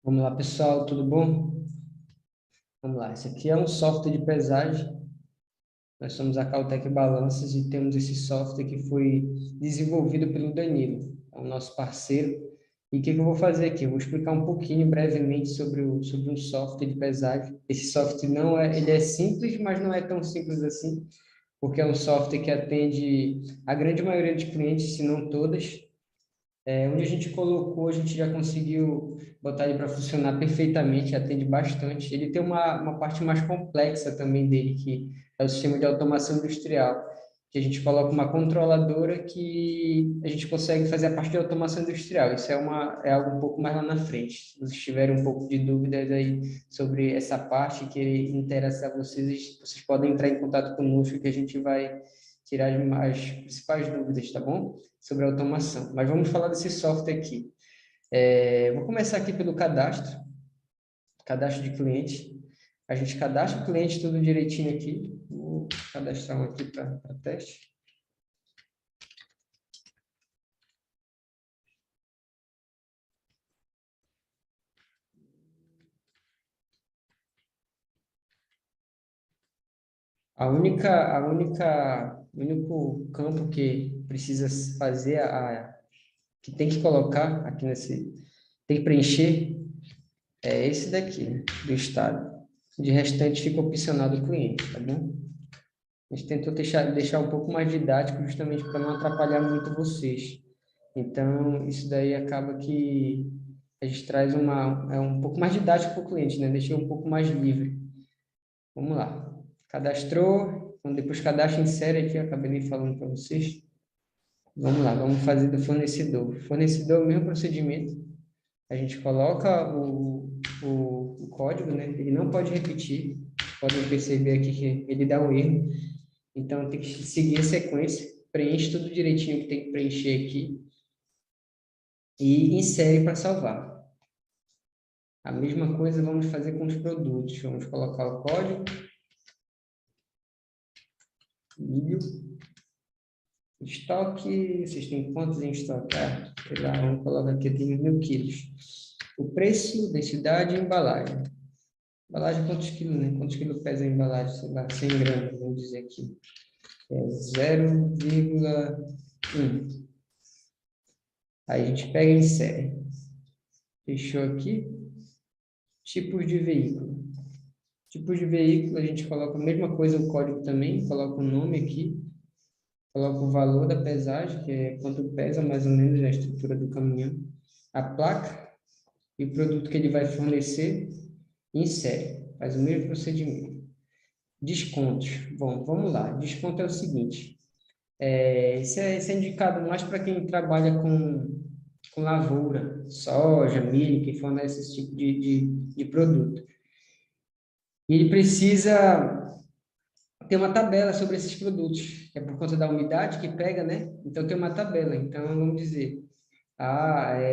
Vamos lá, pessoal, tudo bom? Vamos lá, esse aqui é um software de pesagem. Nós somos a Caltech Balanças e temos esse software que foi desenvolvido pelo Danilo, é o nosso parceiro. E o que eu vou fazer aqui? Eu vou explicar um pouquinho brevemente sobre um software de pesagem. Esse software não é, ele é simples, mas não é tão simples assim, porque é um software que atende a grande maioria dos clientes, se não todas. Onde a gente colocou, a gente já conseguiu botar ele para funcionar perfeitamente, atende bastante. Ele tem uma parte mais complexa também dele, que é o sistema de automação industrial, que a gente coloca uma controladora que a gente consegue fazer a parte de automação industrial. Isso é algo um pouco mais lá na frente. Se vocês tiverem um pouco de dúvidas aí sobre essa parte que interessa a vocês, vocês podem entrar em contato conosco que a gente vai tirar as principais dúvidas, tá bom? Sobre a automação. Mas vamos falar desse software aqui. Vou começar aqui pelo cadastro de cliente. A gente cadastra o cliente tudo direitinho aqui. Vou cadastrar um aqui para teste. O único campo que precisa fazer que tem que colocar aqui tem que preencher é esse daqui, né, do estado. De restante fica opcional do cliente, tá bom? A gente tentou deixar um pouco mais didático, justamente para não atrapalhar muito vocês. Então, isso daí acaba que a gente traz um pouco mais didático para o cliente, né? Deixa um pouco mais livre. Vamos lá. Cadastrou, então depois cadastro em série aqui, eu acabei nem falando para vocês. Vamos lá, vamos fazer do fornecedor. Fornecedor, mesmo procedimento. A gente coloca o código, né? Ele não pode repetir. Podem perceber aqui que ele dá um erro. Então, tem que seguir a sequência, preenche tudo direitinho que tem que preencher aqui e insere para salvar. A mesma coisa vamos fazer com os produtos. Vamos colocar o código, milho, estoque, vocês têm quantos em estoque? Sei lá, vamos colocar aqui, tem 1.000 quilos. O preço, densidade e embalagem. Embalagem quantos quilos, né? Quantos quilos pesa a embalagem? Sei lá, 100 gramas, vamos dizer aqui. É 0,1. Aí a gente pega e insere. Fechou aqui. Tipos de veículo. Tipos de veículo, a gente coloca a mesma coisa, o código também, coloca o nome aqui, coloca o valor da pesagem, que é quanto pesa mais ou menos a estrutura do caminhão, a placa e o produto que ele vai fornecer, e insere, faz o mesmo procedimento. Descontos. Bom, vamos lá. Desconto é o seguinte, esse é indicado mais para quem trabalha com lavoura, soja, milho, que fornece esse tipo de produto. E ele precisa ter uma tabela sobre esses produtos, que é por conta da umidade que pega, né? Então tem uma tabela. Então vamos dizer,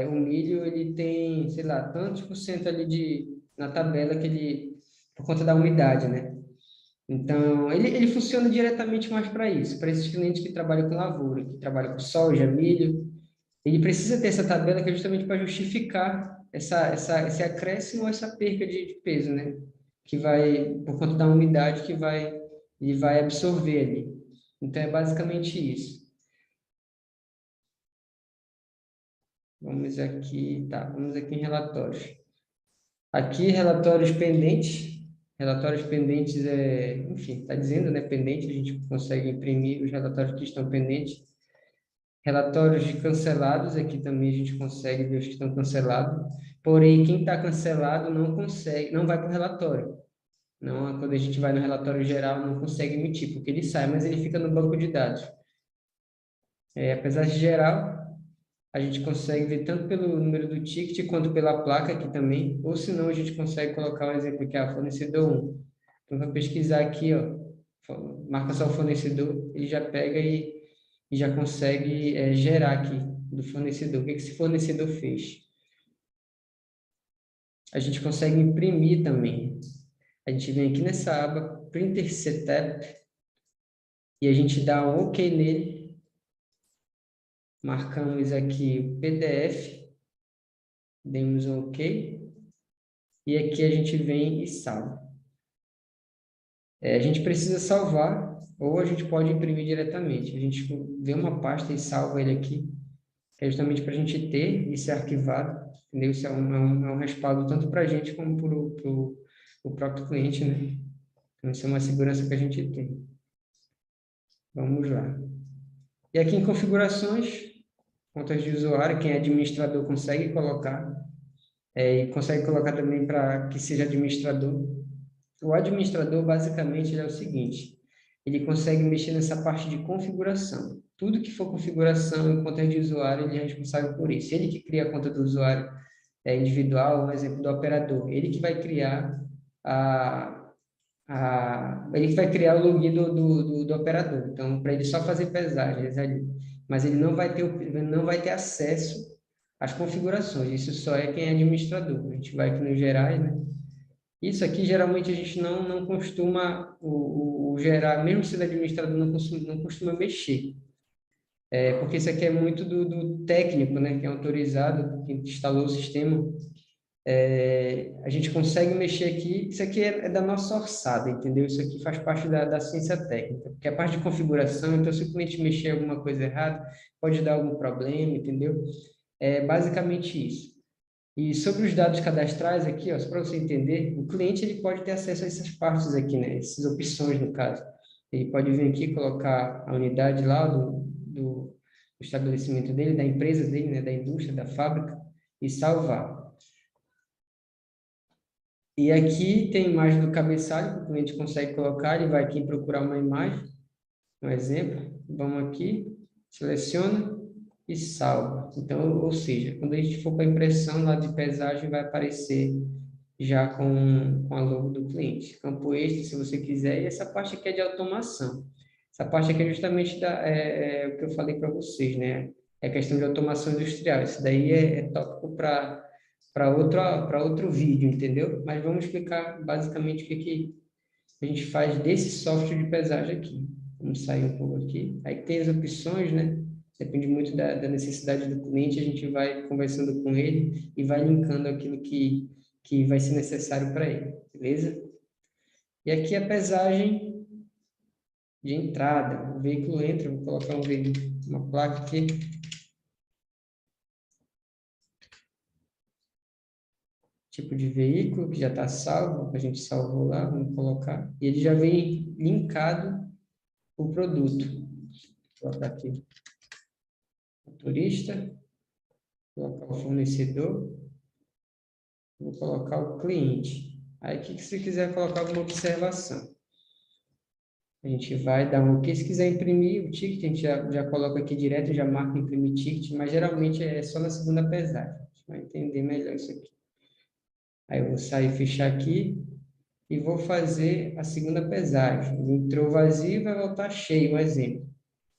o milho ele tem, sei lá, tantos por cento ali na tabela que ele por conta da umidade, né? Então ele funciona diretamente mais para isso, para esses clientes que trabalham com lavoura, que trabalham com soja, milho. Ele precisa ter essa tabela que é justamente para justificar esse acréscimo ou essa perca de peso, né? Que vai, por conta da umidade ele vai absorver ali. Então, é basicamente isso. Vamos aqui, tá, vamos aqui em relatórios. Aqui, relatórios pendentes. Relatórios pendentes enfim, está dizendo, né, pendente, a gente consegue imprimir os relatórios que estão pendentes. Relatórios de cancelados, aqui também a gente consegue ver os que estão cancelados. Porém, quem está cancelado não consegue, não vai para o relatório. Não, quando a gente vai no relatório geral, não consegue emitir, porque ele sai, mas ele fica no banco de dados. Apesar de geral, a gente consegue ver tanto pelo número do ticket quanto pela placa aqui também, ou se não, a gente consegue colocar um exemplo aqui, fornecedor 1. Então, vai pesquisar aqui, ó, marca só o fornecedor, ele já pega e já consegue gerar aqui do fornecedor. O que esse fornecedor fez? A gente consegue imprimir também. A gente vem aqui nessa aba Printer Setup e a gente dá um OK nele. Marcamos aqui o PDF, demos um OK. e aqui a gente vem e salva. A gente precisa salvar, ou a gente pode imprimir diretamente. A gente vê uma pasta e salva ele aqui, que é justamente para a gente ter isso arquivado, entendeu? Isso é um respaldo tanto para a gente como para o próprio cliente, né? Então, isso é uma segurança que a gente tem. Vamos lá. E aqui em configurações, contas de usuário, quem é administrador consegue colocar, e consegue colocar também para que seja administrador. O administrador, basicamente, ele é o seguinte, ele consegue mexer nessa parte de configuração. Tudo que for configuração em conta de usuário, ele é responsável por isso. Ele que cria a conta do usuário individual, um exemplo do operador, ele que vai criar ele que vai criar o login do operador. Então, para ele só fazer pesagens ali. Mas ele não vai ter acesso às configurações. Isso só é quem é administrador. A gente vai aqui no gerais, né? Isso aqui, geralmente, a gente não costuma o gerar, mesmo sendo administrador, não costuma mexer. Porque isso aqui é muito do técnico, né? Que é autorizado, que instalou o sistema. A gente consegue mexer aqui, isso aqui é da nossa orçada, entendeu? Isso aqui faz parte da ciência técnica, porque a parte de configuração, então se o cliente mexer alguma coisa errada, pode dar algum problema, entendeu? É basicamente isso. E sobre os dados cadastrais aqui, ó, só para você entender, o cliente ele pode ter acesso a essas partes aqui, né? Essas opções, no caso. Ele pode vir aqui colocar a unidade lá do estabelecimento dele, da empresa dele, né? Da indústria, da fábrica, e salvar. E aqui tem imagem do cabeçalho, que o cliente consegue colocar, ele vai aqui procurar uma imagem, um exemplo, vamos aqui, seleciona e salva. Então, ou seja, quando a gente for para a impressão lá de pesagem, vai aparecer já com a logo do cliente. Campo extra, se você quiser, e essa parte aqui é de automação. Essa parte aqui é justamente o que eu falei para vocês, né? É questão de automação industrial. Isso daí é tópico para outro vídeo, entendeu? Mas vamos explicar basicamente o que a gente faz desse software de pesagem aqui. Vamos sair um pouco aqui. Aí tem as opções, né? Depende muito da necessidade do cliente, a gente vai conversando com ele e vai linkando aquilo que vai ser necessário para ele, beleza? E aqui a pesagem de entrada. O veículo entra, vou colocar uma placa aqui. Tipo de veículo que já está salvo, a gente salvou lá, vamos colocar. E ele já vem linkado o produto. Vou colocar aqui motorista, vou colocar o fornecedor, vou colocar o cliente. Aí, que se quiser colocar alguma observação, a gente vai dar um OK. Se quiser imprimir o ticket, a gente já coloca aqui direto, já marca imprimir ticket, mas geralmente é só na segunda pesagem. A gente vai entender melhor isso aqui. Aí eu vou sair e fechar aqui e vou fazer a segunda pesagem. Entrou vazio, vai voltar cheio, um exemplo.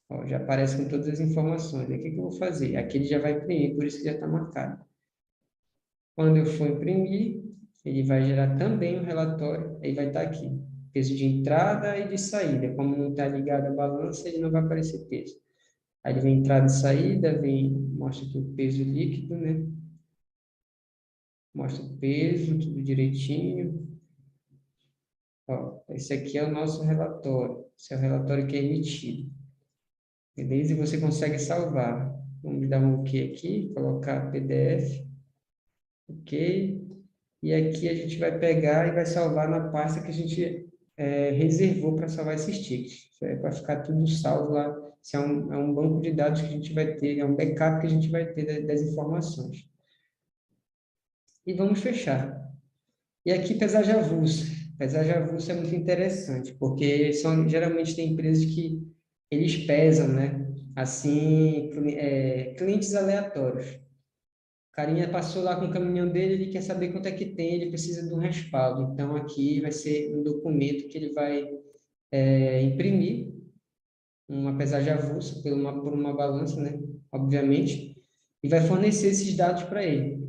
Ó, já aparece com todas as informações. Aí, o que que eu vou fazer? Aqui ele já vai imprimir, por isso que já está marcado. Quando eu for imprimir, ele vai gerar também um relatório, aí vai estar aqui, peso de entrada e de saída. Como não está ligado à balança, ele não vai aparecer peso. Aí ele vem entrada e saída, mostra aqui o peso líquido, né? Mostra o peso, tudo direitinho. Ó, esse aqui é o nosso relatório. Esse é o relatório que é emitido. Beleza? E você consegue salvar. Vamos dar um OK aqui, colocar PDF. OK. E aqui a gente vai pegar e vai salvar na pasta que a gente reservou para salvar esses tickets. Isso é para ficar tudo salvo lá. Isso é um banco de dados que a gente vai ter, é um backup que a gente vai ter das informações. E vamos fechar. E aqui, pesagem avulsa. Pesagem avulsa é muito interessante, porque geralmente tem empresas que eles pesam, né? Assim, clientes aleatórios. O carinha passou lá com o caminhão dele, ele quer saber quanto é que tem, ele precisa de um respaldo. Então, aqui vai ser um documento que ele vai imprimir, uma pesagem avulsa por uma balança, né? Obviamente, e vai fornecer esses dados para ele.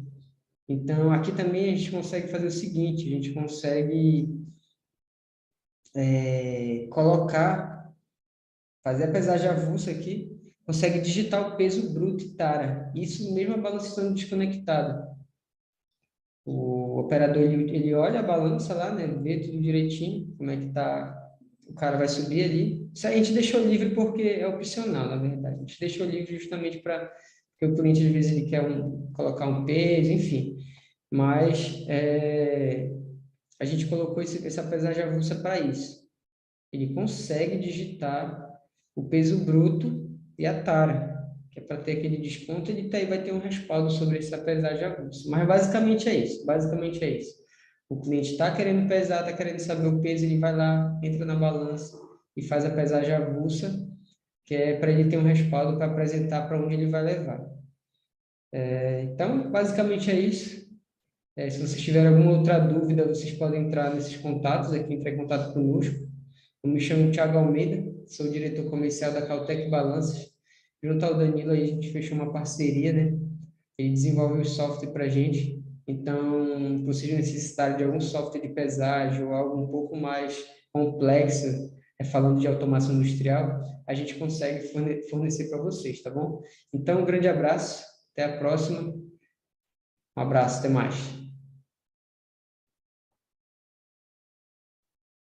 Então, aqui também a gente consegue fazer o seguinte, a gente consegue colocar, fazer a pesagem avulsa aqui, consegue digitar o peso bruto e tara. Isso mesmo a balança estando desconectada. O operador, ele olha a balança lá, né? Vê tudo direitinho, como é que tá, o cara vai subir ali. Isso aí a gente deixou livre porque é opcional, na verdade. A gente deixou livre justamente para porque o cliente, às vezes, ele quer colocar um peso, enfim. Mas a gente colocou essa pesagem avulsa para isso. Ele consegue digitar o peso bruto e a tara, que é para ter aquele desconto, ele vai ter um respaldo sobre essa pesagem avulsa. Mas basicamente é isso, basicamente é isso. O cliente está querendo pesar, está querendo saber o peso, ele vai lá, entra na balança e faz a pesagem avulsa, que é para ele ter um respaldo para apresentar para onde ele vai levar. Então, basicamente é isso. Se vocês tiverem alguma outra dúvida, vocês podem entrar nesses contatos aqui, entrar em contato conosco. Eu me chamo Thiago Almeida, sou diretor comercial da Cautec Balanças. Junto ao Danilo, aí a gente fechou uma parceria, né? Ele desenvolve o software para a gente. Então, se vocês necessitarem de algum software de pesagem ou algo um pouco mais complexo, falando de automação industrial, a gente consegue fornecer para vocês, tá bom? Então, um grande abraço, até a próxima. Um abraço, até mais.